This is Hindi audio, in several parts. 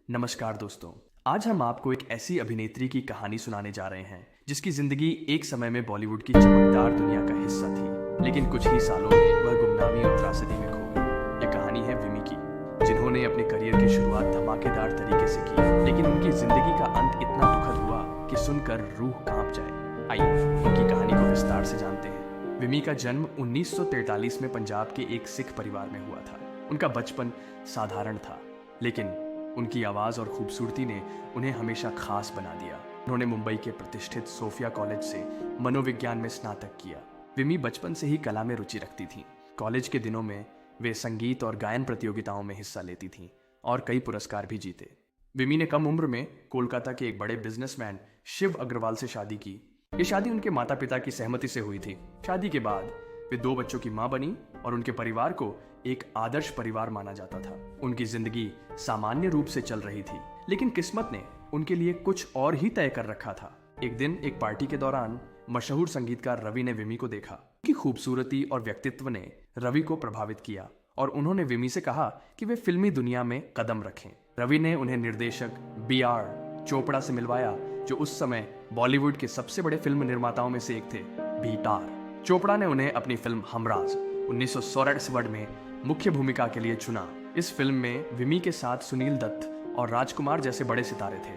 नमस्कार दोस्तों। आज हम आपको एक ऐसी अभिनेत्री की कहानी सुनाने जा रहे हैं जिसकी जिंदगी एक समय में बॉलीवुड की चमकदार दुनिया का हिस्सा थी, लेकिन कुछ ही सालों में वह गुमनामी और त्रासदी में खो गई। ये कहानी है विमी की, जिन्होंने अपने करियर की शुरुआत धमाकेदार तरीके से की, लेकिन उनकी जिंदगी का अंत इतना दुखद हुआ कि सुनकर रूह कांप जाए। आइए उनकी कहानी को विस्तार से जानते हैं। विमी का जन्म 1943 में पंजाब के एक सिख परिवार में हुआ था। उनका बचपन साधारण था, लेकिन उनकी आवाज़ और खूबसूरती ने उन्हें हमेशा खास बना दिया। उन्होंने मुंबई के प्रतिष्ठित सोफिया कॉलेज से मनोविज्ञान में स्नातक किया। विमी बचपन से ही कला में रुचि रखती थीं। कॉलेज के दिनों में वे संगीत और गायन प्रतियोगिताओं में हिस्सा लेती थीं और कई पुरस्कार भी जीते। विमी ने कम उम्र में कोलकाता के एक बड़े बिजनेसमैन शिव अग्रवाल से शादी की। ये शादी उनके माता पिता की सहमति से हुई थी। शादी के बाद वे 2 बच्चों की मां बनी और उनके परिवार को एक आदर्श परिवार माना जाता था। उनकी जिंदगी सामान्य रूप से चल रही थी, लेकिन किस्मत ने उनके लिए कुछ और ही तय कर रखा था। एक दिन एक पार्टी के दौरान मशहूर संगीतकार रवि ने विमी को देखा। उनकी खूबसूरती और व्यक्तित्व ने रवि को प्रभावित किया और उन्होंने विमी से कहा कि वे फिल्मी दुनिया में कदम रखें। रवि ने उन्हें निर्देशक B.R. चोपड़ा से मिलवाया, जो उस समय बॉलीवुड के सबसे बड़े फिल्म निर्माताओं में से एक थे। बीटार चोपड़ा ने उन्हें अपनी फिल्म हमराज 1964 में मुख्य भूमिका के लिए चुना। इस फिल्म में विमी के साथ सुनील दत्त और राजकुमार जैसे बड़े सितारे थे।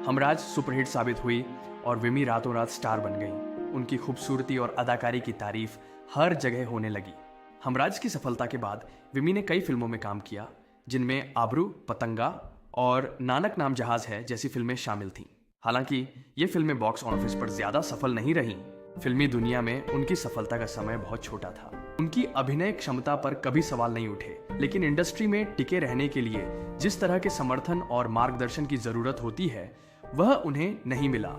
हमराज सुपरहिट साबित हुई और विमी रातों रात स्टार बन गई। उनकी खूबसूरती और अदाकारी की तारीफ हर जगह होने लगी। हमराज की सफलता के बाद विमी ने कई फिल्मों में काम किया, जिनमें आबरू, पतंगा और नानक नाम जहाज है जैसी फिल्में शामिल थीं। हालांकि ये फिल्में बॉक्स ऑफिस पर ज्यादा सफल नहीं रहीं। फिल्मी दुनिया में उनकी सफलता का समय बहुत छोटा था। उनकी अभिनय क्षमता पर कभी सवाल नहीं उठे, लेकिन इंडस्ट्री में टिके रहने के लिए जिस तरह के समर्थन और मार्गदर्शन की जरूरत होती है, वह उन्हें नहीं मिला।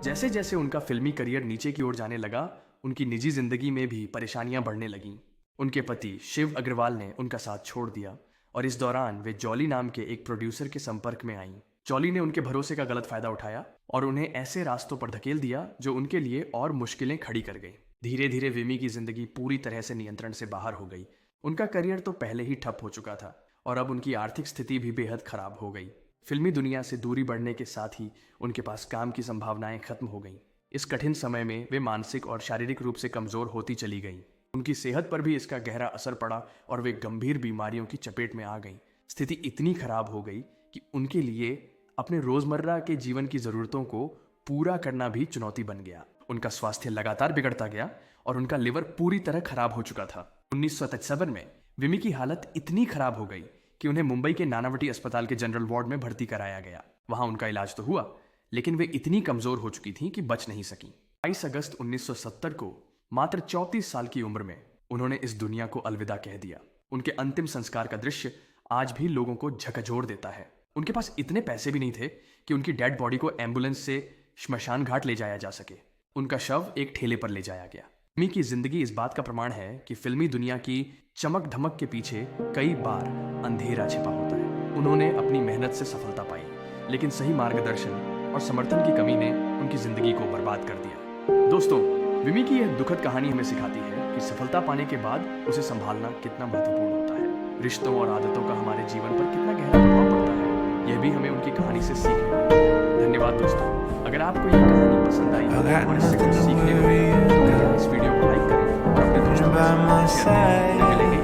जैसे जैसे उनका फिल्मी करियर नीचे की ओर जाने लगा, उनकी निजी जिंदगी में भी परेशानियां बढ़ने लगीं। उनके पति शिव अग्रवाल ने उनका साथ छोड़ दिया और इस दौरान वे जॉली नाम के एक प्रोड्यूसर के संपर्क में आईं। जॉली ने उनके भरोसे का गलत फायदा उठाया और उन्हें ऐसे रास्तों पर धकेल दिया जो उनके लिए और मुश्किलें खड़ी कर गई। धीरे धीरे विमी की जिंदगी पूरी तरह से नियंत्रण से बाहर हो गई। उनका करियर तो पहले ही ठप हो चुका था और अब उनकी आर्थिक स्थिति भी बेहद खराब हो गई। फिल्मी दुनिया से दूरी बढ़ने के साथ ही उनके पास काम की संभावनाएं खत्म हो गईं। इस कठिन समय में वे मानसिक और शारीरिक रूप से कमजोर होती चली गईं। उनकी सेहत पर भी इसका गहरा असर पड़ा और वे गंभीर बीमारियों की चपेट में आ गईं। स्थिति इतनी खराब हो गई कि उनके लिए अपने रोजमर्रा के जीवन की जरूरतों को पूरा करना भी चुनौती बन गया। उनका स्वास्थ्य लगातार बिगड़ता गया और उनका लिवर पूरी तरह खराब हो चुका था। 1977 में विमी की हालत इतनी खराब हो गई कि उन्हें मुंबई के नानावटी अस्पताल के जनरल वार्ड में भर्ती कराया गया। वहां उनका इलाज तो हुआ, लेकिन वे इतनी कमजोर हो चुकी थीं कि बच नहीं सकी। 22 अगस्त 1970 को मात्र 34 साल की उम्र में उन्होंने इस दुनिया को अलविदा कह दिया। उनके अंतिम संस्कार का दृश्य आज भी लोगों को झकझोर देता है। उनके पास इतने पैसे भी नहीं थे कि उनकी डेड बॉडी को एम्बुलेंस से श्मशान घाट ले जाया जा सके। उनका शव एक ठेले पर ले जाया गया। विमी की जिंदगी इस बात का प्रमाण है कि फिल्मी दुनिया की चमक धमक के पीछे कई बार अंधेरा छिपा होता है। उन्होंने अपनी मेहनत से सफलता पाई, लेकिन सही मार्गदर्शन और समर्थन की कमी ने उनकी जिंदगी को बर्बाद कर दिया। दोस्तों, विमी की यह दुखद कहानी हमें सिखाती है कि सफलता पाने के बाद उसे संभालना कितना महत्वपूर्ण होता है। रिश्तों और आदतों का हमारे जीवन पर कितना गहरा प्रभाव पड़ता है, यह भी हमें उनकी कहानी से सीखना है। धन्यवाद दोस्तों। अगर आपको यह कहानी पसंद आई और इससे कुछ सीखने को मिला तो कृपया इस वीडियो को लाइक करें और अपने दोस्तों के साथ शेयर करें। मिलेंगे